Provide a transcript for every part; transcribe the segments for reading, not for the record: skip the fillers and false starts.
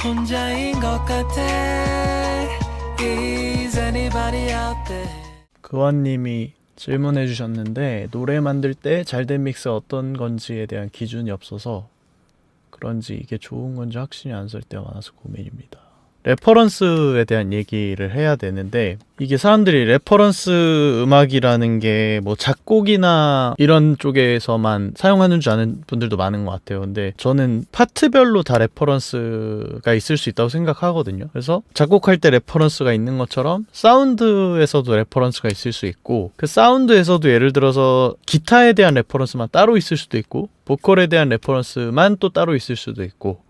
혼자인 것 같아. Is anybody out there? 그완님이 질문해 주셨는데 노래 만들 때 잘된 믹스 어떤 건지에 대한 기준이 없어서 그런지 이게 좋은 건지 확신이 안 설 때가 많아서 고민입니다. 레퍼런스에 대한 얘기를 해야 되는데 이게 사람들이 레퍼런스 음악이라는 게 뭐 작곡이나 이런 쪽에서만 사용하는 줄 아는 분들도 많은 것 같아요. 근데 저는 파트별로 다 레퍼런스가 있을 수 있다고 생각하거든요. 그래서 작곡할 때 레퍼런스가 있는 것처럼 사운드에서도 레퍼런스가 있을 수 있고 그 사운드에서도 예를 들어서 기타에 대한 레퍼런스만 따로 있을 수도 있고 보컬에 대한 레퍼런스만 또 따로 있을 수도 있고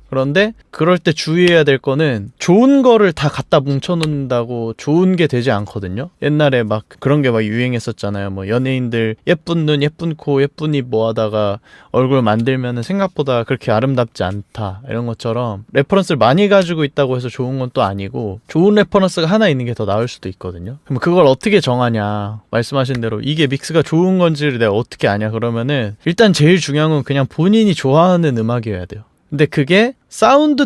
그런데 그럴 때 주의해야 될 거는 좋은 거를 다 갖다 뭉쳐놓는다고 좋은 게 되지 않거든요. 옛날에 막 그런 게 막 유행했었잖아요. 뭐 연예인들 예쁜 눈, 예쁜 코, 예쁜 입 뭐 하다가 얼굴 만들면은 생각보다 그렇게 아름답지 않다. 이런 것처럼 레퍼런스를 많이 가지고 있다고 해서 좋은 건 또 아니고 좋은 레퍼런스가 하나 있는 게 더 나을 수도 있거든요. 그럼 그걸 어떻게 정하냐. 말씀하신 대로 이게 믹스가 좋은 건지를 내가 어떻게 아냐 그러면은 일단 제일 중요한 건 그냥 본인이 좋아하는 음악이어야 돼요. 근데 그게 사운드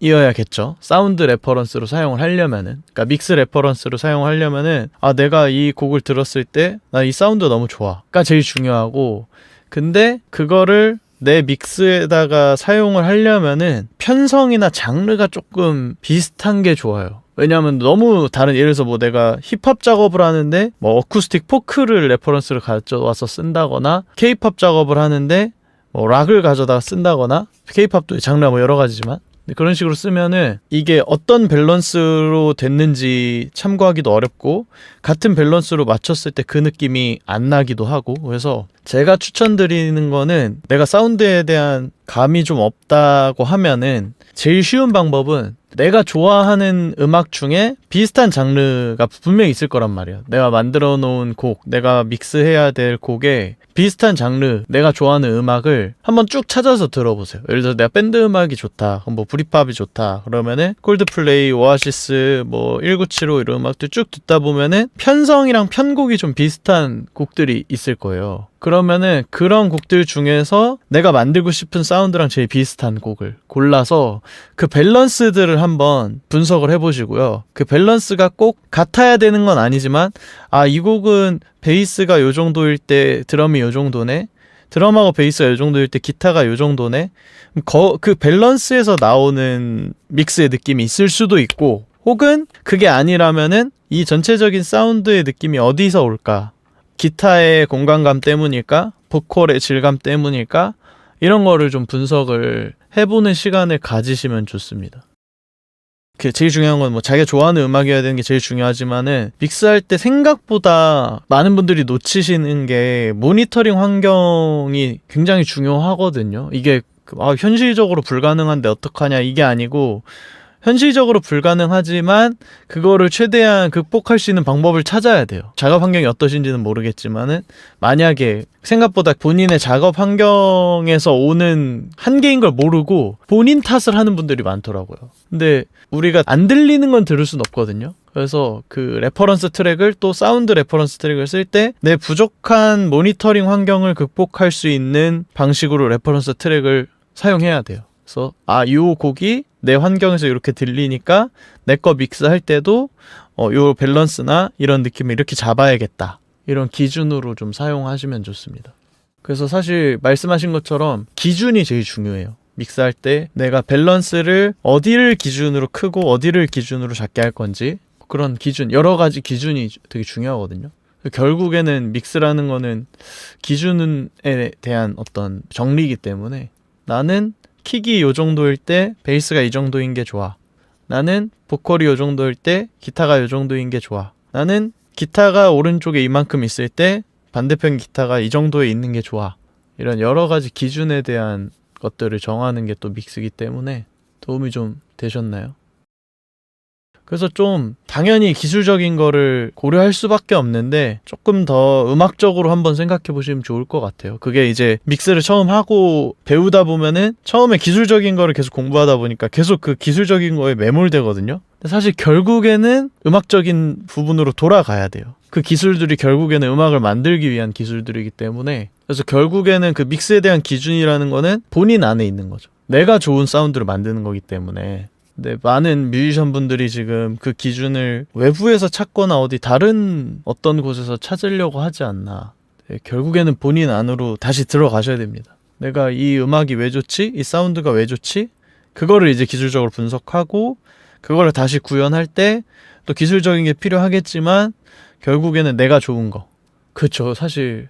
때문이어야겠죠. 사운드 레퍼런스로 사용을 하려면은 그러니까 믹스 레퍼런스로 사용하려면은 아 내가 이 곡을 들었을 때 나 이 사운드 너무 좋아가 제일 중요하고 근데 그거를 내 믹스에다가 사용을 하려면은 편성이나 장르가 조금 비슷한 게 좋아요. 왜냐하면 너무 다른 예를 들어서 뭐 내가 힙합 작업을 하는데 뭐 어쿠스틱 포크를 레퍼런스를 가져와서 쓴다거나 케이팝 작업을 하는데 뭐 락을 가져다가 쓴다거나 케이팝도 장르가 뭐 여러 가지지만 그런 식으로 쓰면은 이게 어떤 밸런스로 됐는지 참고하기도 어렵고 같은 밸런스로 맞췄을 때 그 느낌이 안 나기도 하고 그래서 제가 추천드리는 거는 내가 사운드에 대한 감이 좀 없다고 하면은 제일 쉬운 방법은 내가 좋아하는 음악 중에 비슷한 장르가 분명히 있을 거란 말이야. 내가 만들어 놓은 곡, 내가 믹스해야 될 곡에 비슷한 장르, 내가 좋아하는 음악을 한번 쭉 찾아서 들어보세요. 예를 들어서 내가 밴드 음악이 좋다, 그럼 뭐 브리팝이 좋다, 그러면은 콜드플레이, 오아시스, 뭐 1975 이런 음악들 쭉 듣다 보면은 편성이랑 편곡이 좀 비슷한 곡들이 있을 거예요. 그러면은 그런 곡들 중에서 내가 만들고 싶은 사운드랑 제일 비슷한 곡을 골라서 그 밸런스들을 한번 분석을 해보시고요. 그 밸런스가 꼭 같아야 되는 건 아니지만 아, 이 곡은 베이스가 요 정도일 때 드럼이 요 정도네, 드럼하고 베이스가 요 정도일 때 기타가 요 정도네, 그 밸런스에서 나오는 믹스의 느낌이 있을 수도 있고 혹은 그게 아니라면은 이 전체적인 사운드의 느낌이 어디서 올까, 기타의 공간감 때문일까? 보컬의 질감 때문일까? 이런 거를 좀 분석을 해보는 시간을 가지시면 좋습니다. 제일 중요한 건 뭐 자기가 좋아하는 음악이어야 되는 게 제일 중요하지만은 믹스할 때 생각보다 많은 분들이 놓치시는 게 모니터링 환경이 굉장히 중요하거든요. 이게 현실적으로 불가능한데 어떡하냐 이게 아니고 현실적으로 불가능하지만 그거를 최대한 극복할 수 있는 방법을 찾아야 돼요. 작업 환경이 어떠신지는 모르겠지만은 만약에 생각보다 본인의 작업 환경에서 오는 한계인 걸 모르고 본인 탓을 하는 분들이 많더라고요. 근데 우리가 안 들리는 건 들을 순 없거든요. 그래서 그 레퍼런스 트랙을 또 사운드 레퍼런스 트랙을 쓸 때 내 부족한 모니터링 환경을 극복할 수 있는 방식으로 레퍼런스 트랙을 사용해야 돼요. 그래서 이 곡이 내 환경에서 이렇게 들리니까 내 거 믹스할 때도 요 밸런스나 이런 느낌을 이렇게 잡아야겠다. 이런 기준으로 좀 사용하시면 좋습니다. 그래서 사실 말씀하신 것처럼 기준이 제일 중요해요. 믹스할 때 내가 밸런스를 어디를 기준으로 크고 어디를 기준으로 작게 할 건지 그런 기준, 여러 가지 기준이 되게 중요하거든요. 결국에는 믹스라는 거는 기준에 대한 어떤 정리이기 때문에 나는 킥이 요 정도일 때 베이스가 이 정도인 게 좋아. 나는 보컬이 요 정도일 때 기타가 요 정도인 게 좋아. 나는 기타가 오른쪽에 이만큼 있을 때 반대편 기타가 이 정도에 있는 게 좋아. 이런 여러 가지 기준에 대한 것들을 정하는 게 또 믹스이기 때문에 도움이 좀 되셨나요? 그래서 좀 당연히 기술적인 거를 고려할 수밖에 없는데 조금 더 음악적으로 한번 생각해 보시면 좋을 것 같아요. 그게 이제 믹스를 처음 하고 배우다 보면은 처음에 기술적인 거를 계속 공부하다 보니까 계속 그 기술적인 거에 매몰되거든요. 근데 사실 결국에는 음악적인 부분으로 돌아가야 돼요. 그 기술들이 결국에는 음악을 만들기 위한 기술들이기 때문에 그래서 결국에는 그 믹스에 대한 기준이라는 거는 본인 안에 있는 거죠. 내가 좋은 사운드를 만드는 거기 때문에. 근데 많은 뮤지션 분들이 지금 그 기준을 외부에서 찾거나 어디 다른 어떤 곳에서 찾으려고 하지 않나. 결국에는 본인 안으로 다시 들어가셔야 됩니다. 내가 이 음악이 왜 좋지? 이 사운드가 왜 좋지? 그거를 이제 기술적으로 분석하고 그거를 다시 구현할 때 또 기술적인 게 필요하겠지만 결국에는 내가 좋은 거. 그쵸. 사실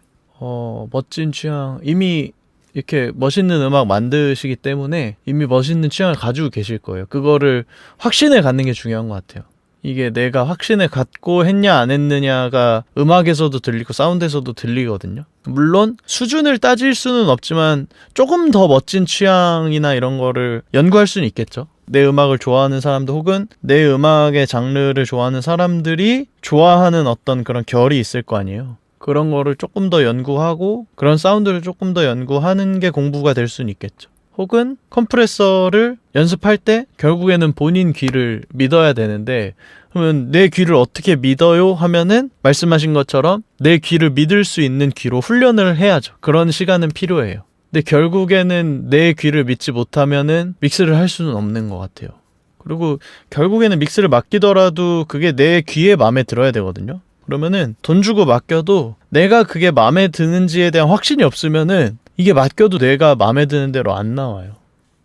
멋진 취향, 이미 이렇게 멋있는 음악 만드시기 때문에 이미 멋있는 취향을 가지고 계실 거예요. 그거를 확신을 갖는 게 중요한 것 같아요. 이게 내가 확신을 갖고 했냐 안 했느냐가 음악에서도 들리고 사운드에서도 들리거든요. 물론 수준을 따질 수는 없지만 조금 더 멋진 취향이나 이런 거를 연구할 수는 있겠죠. 내 음악을 좋아하는 사람들 혹은 내 음악의 장르를 좋아하는 사람들이 좋아하는 어떤 그런 결이 있을 거 아니에요. 그런 거를 조금 더 연구하고 그런 사운드를 조금 더 연구하는 게 공부가 될 수는 있겠죠. 혹은 컴프레서를 연습할 때 결국에는 본인 귀를 믿어야 되는데 그러면 내 귀를 어떻게 믿어요? 하면은 말씀하신 것처럼 내 귀를 믿을 수 있는 귀로 훈련을 해야죠. 그런 시간은 필요해요. 근데 결국에는 내 귀를 믿지 못하면은 믹스를 할 수는 없는 것 같아요. 그리고 결국에는 믹스를 맡기더라도 그게 내 귀에 마음에 들어야 되거든요. 그러면은 돈 주고 맡겨도 내가 그게 마음에 드는지에 대한 확신이 없으면은 이게 맡겨도 내가 마음에 드는 대로 안 나와요.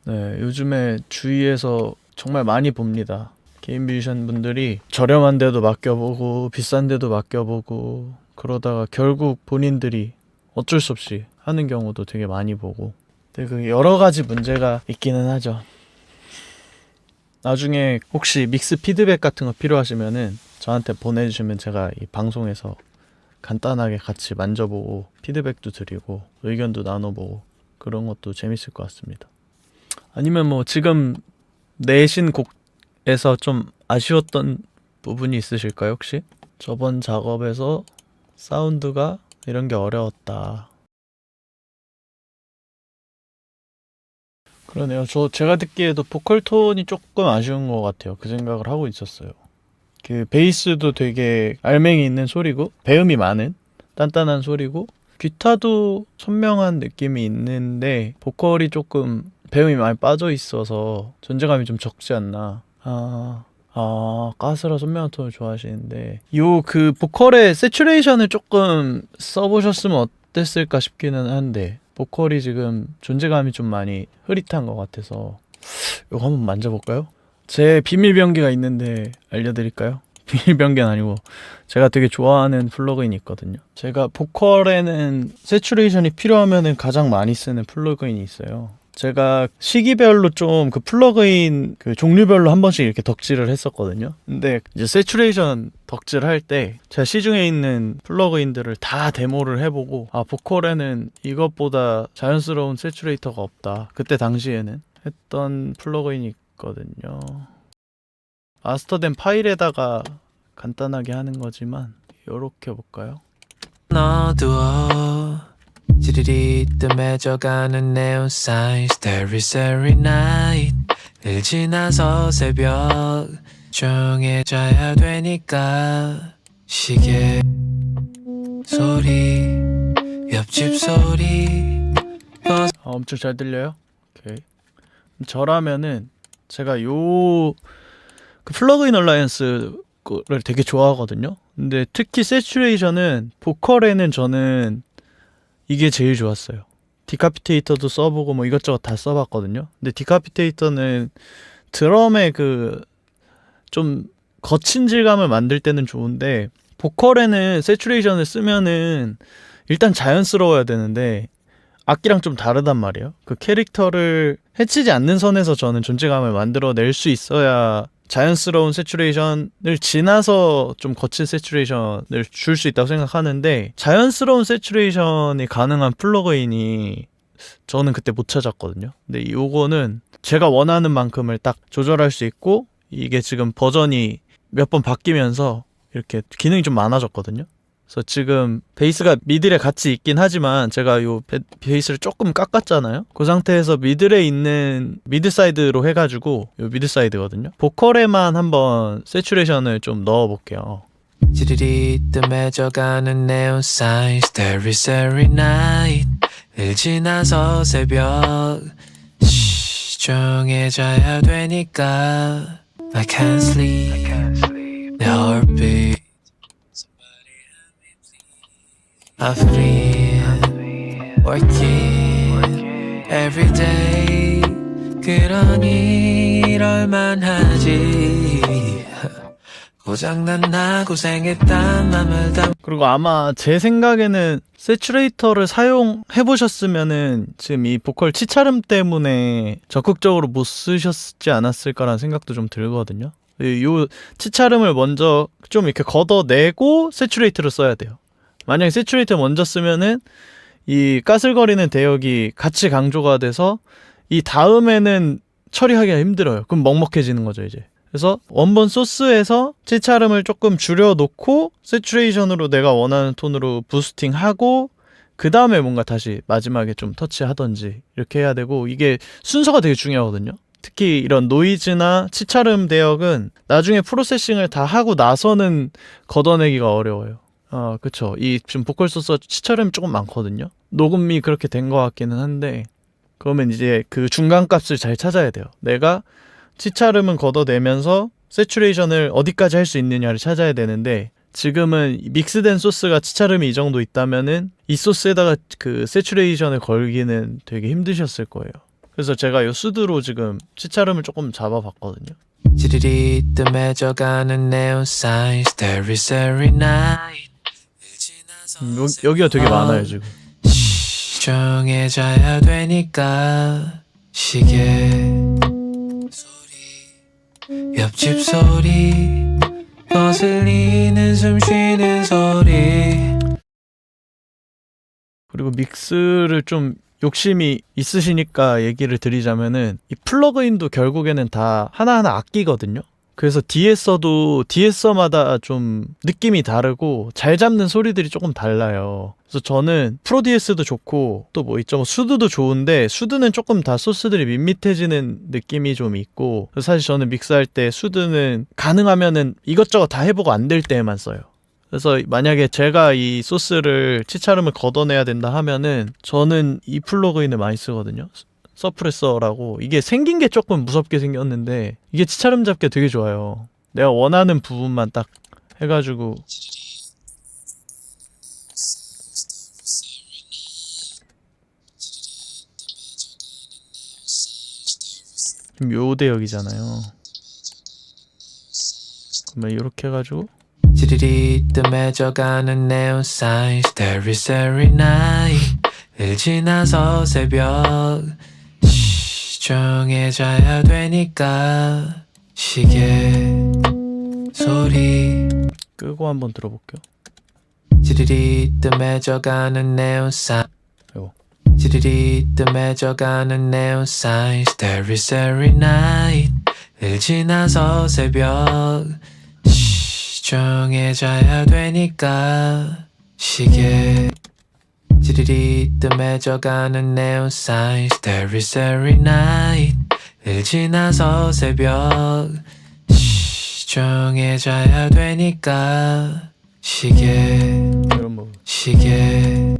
네, 요즘에 주위에서 정말 많이 봅니다. 개인 뮤지션 분들이 저렴한 데도 맡겨보고 비싼 데도 맡겨보고 그러다가 결국 본인들이 어쩔 수 없이 하는 경우도 되게 많이 보고. 근데 그 여러 가지 문제가 있기는 하죠. 나중에 혹시 믹스 피드백 같은 거 필요하시면은 저한테 보내주시면 제가 이 방송에서 간단하게 같이 만져보고 피드백도 드리고 의견도 나눠보고 그런 것도 재밌을 것 같습니다. 아니면 뭐 지금 내신 곡에서 좀 아쉬웠던 부분이 있으실까요 혹시? 저번 작업에서 사운드가 이런 게 어려웠다. 그러네요. 제가 듣기에도 보컬 톤이 조금 아쉬운 것 같아요. 그 생각을 하고 있었어요. 그 베이스도 되게 알맹이 있는 소리고 배음이 많은 단단한 소리고 기타도 선명한 느낌이 있는데 보컬이 조금 배음이 많이 빠져 있어서 존재감이 좀 적지 않나. 가스라 선명한 톤을 좋아하시는데 요 그 보컬의 세츄레이션을 조금 써보셨으면 어땠을까 싶기는 한데 보컬이 지금 존재감이 좀 많이 흐릿한 것 같아서 이거 한번 만져볼까요? 제 비밀 변기가 있는데 알려드릴까요? 비밀 변기는 아니고 제가 되게 좋아하는 플러그인이 있거든요. 제가 보컬에는 세츄레이션이 필요하면 가장 많이 쓰는 플러그인이 있어요. 제가 시기별로 좀 그 플러그인 그 종류별로 한 번씩 이렇게 덕질을 했었거든요. 근데 이제 세츄레이션 덕질할 때 제가 시중에 있는 플러그인들을 다 데모를 해보고 보컬에는 이것보다 자연스러운 세츄레이터가 없다. 그때 당시에는 했던 플러그인이 있거든요. 마스터된 파일에다가 간단하게 하는 거지만 요렇게 볼까요? 어두워 지리리 뜸해져가는 네온 사인 Starry Starry Night 늘 지나서 새벽 조용해져야 되니까 시계 소리 옆집 소리 엄청 잘 들려요? 오케이. 저라면은 제가 그 플러그인 얼라이언스를 되게 좋아하거든요. 근데 특히 세츄레이션은 보컬에는 저는 이게 제일 좋았어요. 디카피테이터도 써보고 뭐 이것저것 다 써봤거든요. 근데 디카피테이터는 드럼의 그 좀 거친 질감을 만들 때는 좋은데 보컬에는 세츄레이션을 쓰면은 일단 자연스러워야 되는데 악기랑 좀 다르단 말이에요. 그 캐릭터를 해치지 않는 선에서 저는 존재감을 만들어낼 수 있어야 자연스러운 세츄레이션을 지나서 좀 거친 세츄레이션을 줄 수 있다고 생각하는데 자연스러운 세츄레이션이 가능한 플러그인이 저는 그때 못 찾았거든요. 근데 요거는 제가 원하는 만큼을 딱 조절할 수 있고 이게 지금 버전이 몇 번 바뀌면서 이렇게 기능이 좀 많아졌거든요. 그래서 지금 베이스가 미들에 같이 있긴 하지만 제가 요 베이스를 조금 깎았잖아요. 그 상태에서 미들에 있는 미드 사이드로 해가지고 요 미드 사이드거든요. 보컬에만 한번 세츄레이션을 좀 넣어볼게요. 지리리 뜸해져가는 네온 사인 Starry Starry Night 늘 지나서 새벽 정해져야 되니까 I can't sleep 내 heartbeat I've been working every day 그러니 이럴만 하지 고장난 나 고생했단 맘을 담 그리고 아마 제 생각에는 세츄레이터를 사용해보셨으면은 지금 이 보컬 치차름 때문에 적극적으로 못 쓰셨지 않았을까라는 생각도 좀 들거든요. 요 치차름을 먼저 좀 이렇게 걷어내고 세츄레이터를 써야 돼요. 만약에 세츄레이터 먼저 쓰면은 이 까슬거리는 대역이 같이 강조가 돼서 이 다음에는 처리하기가 힘들어요. 그럼 먹먹해지는 거죠 이제. 그래서 원본 소스에서 치차름을 조금 줄여놓고 세츄레이션으로 내가 원하는 톤으로 부스팅하고 그 다음에 뭔가 다시 마지막에 좀 터치하던지 이렇게 해야 되고 이게 순서가 되게 중요하거든요. 특히 이런 노이즈나 치차름 대역은 나중에 프로세싱을 다 하고 나서는 걷어내기가 어려워요. 그쵸. 이 지금 보컬 소스 치차름이 조금 많거든요. 녹음이 그렇게 된 것 같기는 한데 그러면 이제 그 중간값을 잘 찾아야 돼요. 내가 치차름은 걷어내면서 세츄레이션을 어디까지 할 수 있느냐를 찾아야 되는데 지금은 믹스된 소스가 치차름이 이 정도 있다면은 이 소스에다가 그 세츄레이션을 걸기는 되게 힘드셨을 거예요. 그래서 제가 이 수드로 지금 치차름을 조금 잡아봤거든요. 지리리 뜸해져가는 neon signs There is every night 여기가 되게 많아요 지금. 정해져야 되니까 시계 소리 옆집 소리 거슬리는 숨 쉬는 소리 그리고 믹스를 좀 욕심이 있으시니까 얘기를 드리자면은 이 플러그인도 결국에는 다 하나하나 악기거든요. 그래서 DS어도 DS어마다 좀 느낌이 다르고 잘 잡는 소리들이 조금 달라요. 그래서 저는 프로 DS도 좋고 또 뭐 있죠. 수드도 좋은데 수드는 조금 다 소스들이 밋밋해지는 느낌이 좀 있고 사실 저는 믹스할 때 수드는 가능하면은 이것저것 다 해보고 안 될 때에만 써요. 그래서 만약에 제가 이 소스를 치차름을 걷어내야 된다 하면은 저는 이 플러그인을 많이 쓰거든요. 서프레서라고. 이게 생긴 게 조금 무섭게 생겼는데 이게 치차름 잡기가 되게 좋아요. 내가 원하는 부분만 딱 해가지고 지금 요 대역이잖아요. 그러면 이렇게 해가지고 지리리 뜸해져가는 neon signs There is every night 을 지나서 새벽 정해져야 되니까 시계 소리 끄고 한번 들어볼게요. 지리리 뜸해져가는 neon signs 이거 지리리 뜸해져가는 neon signs There is every night 을 지나서 새벽 정해져야 되니까 시계 지리리 뜸해져가는 neon signs There is every night 을 지나서 새벽 정해져야 되니까 시계 이런 부분. 시계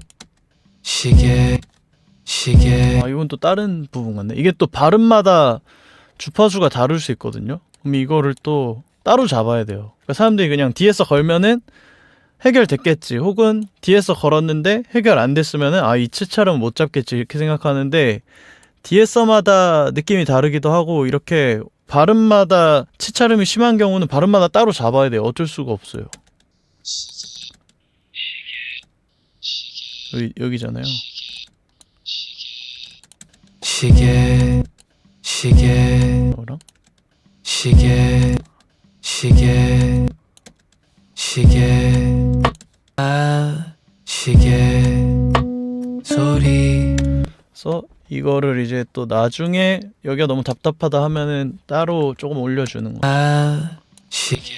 이건 또 다른 부분 같네. 이게 또 발음마다 주파수가 다를 수 있거든요. 그럼 이거를 또 따로 잡아야 돼요. 그러니까 사람들이 그냥 D에서 걸면은 해결됐겠지, 혹은 D에서 걸었는데 해결 안 됐으면은 이 치차름 못 잡겠지 이렇게 생각하는데 D에서마다 느낌이 다르기도 하고 이렇게 발음마다 치차름이 심한 경우는 발음마다 따로 잡아야 돼요. 어쩔 수가 없어요. 여기잖아요. 시계 뭐랑? 시계 소리 그래서 이거를 이제 또 나중에 여기가 너무 답답하다 하면은 따로 조금 올려주는 거. 시계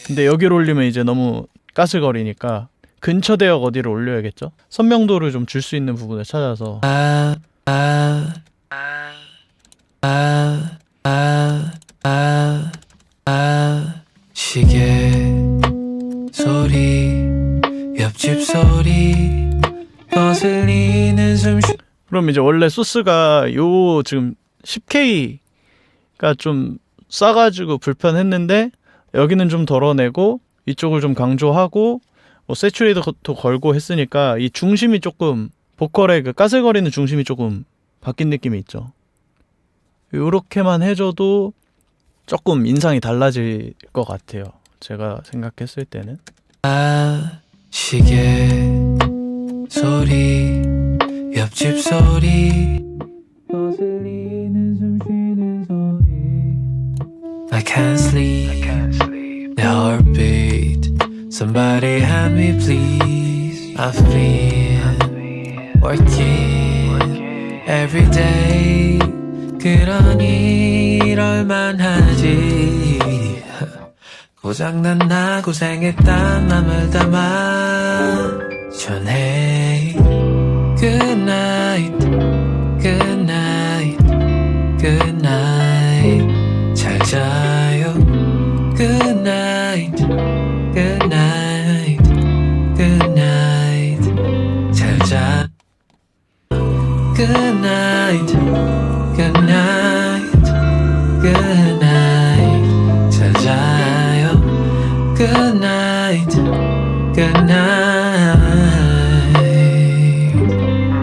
근데 여기를 올리면 이제 너무 까슬거리니까 근처 대역 어디를 올려야겠죠? 선명도를 좀 줄 수 있는 부분을 찾아서 시계 소리 옆집 소리 거슬리는 숨쉬 그럼 이제 원래 소스가 요 지금 10K가 좀 싸가지고 불편했는데 여기는 좀 덜어내고 이쪽을 좀 강조하고 뭐 세츄레이터도 걸고 했으니까 이 중심이 조금 보컬의 그 까슬거리는 중심이 조금 바뀐 느낌이 있죠. 요렇게만 해줘도 조금 인상이 달라질 것 같아요. 제가 생각했을 때는. 시계 소리 옆집 소리 거슬리는 숨 쉬는 소리 I can't sleep 내 heartbeat Somebody help me please I've been working every day 그러니 이럴만 하지 고장난 나 고생했단 맘을 담아 전해 Good night Good night Good night 잘 자요 Good night Good night Good night 잘 자 Good night Good night Good night 잘 자요 Good night Good night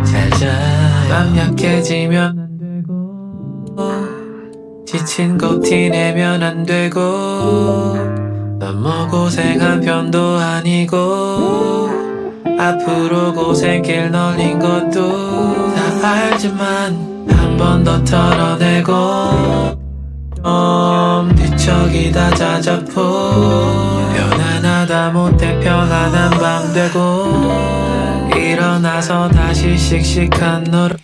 잘 자요 맘 약해지면 안 되고 지친 거 티내면 안 되고 너무 고생한 편도 아니고 앞으로 고생길 널린 것도 다 알지만 한 번 더 털어내고 좀 뒤척이다 자자포 편안하다 못해 편안한 밤 되고 일어나서 다시 씩씩한 노래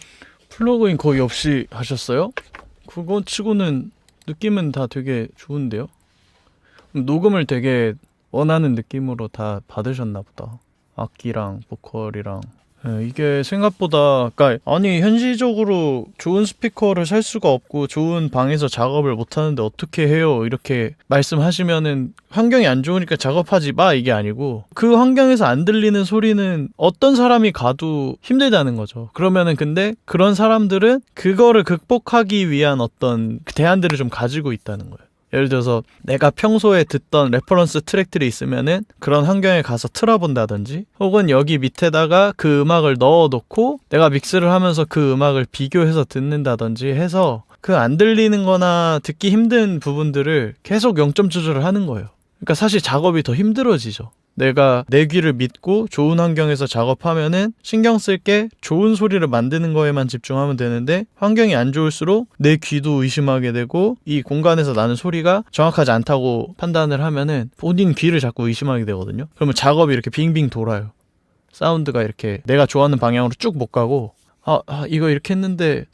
플러그인 거의 없이 하셨어요? 그거 치고는 느낌은 다 되게 좋은데요? 녹음을 되게 원하는 느낌으로 다 받으셨나 보다. 악기랑 보컬이랑. 이게 생각보다 그러니까 아니 현실적으로 좋은 스피커를 살 수가 없고 좋은 방에서 작업을 못하는데 어떻게 해요 이렇게 말씀하시면은 환경이 안 좋으니까 작업하지 마 이게 아니고 그 환경에서 안 들리는 소리는 어떤 사람이 가도 힘들다는 거죠. 그러면은 근데 그런 사람들은 그거를 극복하기 위한 어떤 대안들을 좀 가지고 있다는 거예요. 예를 들어서 내가 평소에 듣던 레퍼런스 트랙들이 있으면은 그런 환경에 가서 틀어본다든지 혹은 여기 밑에다가 그 음악을 넣어놓고 내가 믹스를 하면서 그 음악을 비교해서 듣는다든지 해서 그 안 들리는 거나 듣기 힘든 부분들을 계속 0점 조절을 하는 거예요. 그러니까 사실 작업이 더 힘들어지죠. 내가 내 귀를 믿고 좋은 환경에서 작업하면은 신경 쓸 게 좋은 소리를 만드는 거에만 집중하면 되는데 환경이 안 좋을수록 내 귀도 의심하게 되고 이 공간에서 나는 소리가 정확하지 않다고 판단을 하면은 본인 귀를 자꾸 의심하게 되거든요. 그러면 작업이 이렇게 빙빙 돌아요. 사운드가 이렇게 내가 좋아하는 방향으로 쭉 못 가고 이거 이렇게 했는데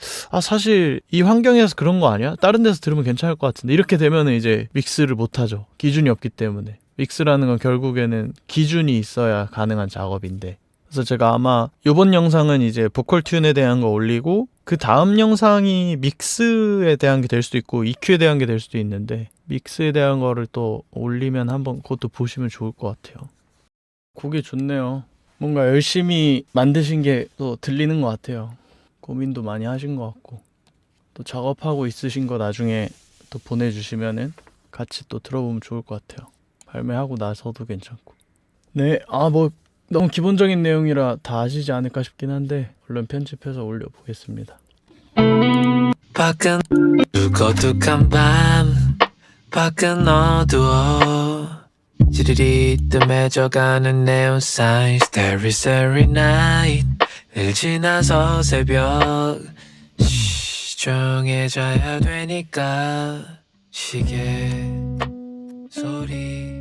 사실 이 환경에서 그런 거 아니야? 다른 데서 들으면 괜찮을 것 같은데 이렇게 되면은 이제 믹스를 못 하죠. 기준이 없기 때문에. 믹스라는 건 결국에는 기준이 있어야 가능한 작업인데 그래서 제가 아마 이번 영상은 이제 보컬 튠에 대한 거 올리고 그 다음 영상이 믹스에 대한 게 될 수도 있고 EQ에 대한 게 될 수도 있는데 믹스에 대한 거를 또 올리면 한번 그것도 보시면 좋을 것 같아요. 곡이 좋네요. 뭔가 열심히 만드신 게 또 들리는 것 같아요. 고민도 많이 하신 것 같고 또 작업하고 있으신 거 나중에 또 보내주시면은 같이 또 들어보면 좋을 것 같아요. 발매하고 나서도 괜찮고. 네, 뭐 너무 기본적인 내용이라 다 아시지 않을까 싶긴 한데 얼른 편집해서 올려보겠습니다. 밖은 두둑한 밤 밖은 어두워 지리리 뜸해져가는 네온 사인 Starry Starry Night 을 지나서 새벽 조용해져야 되니까 시계 소리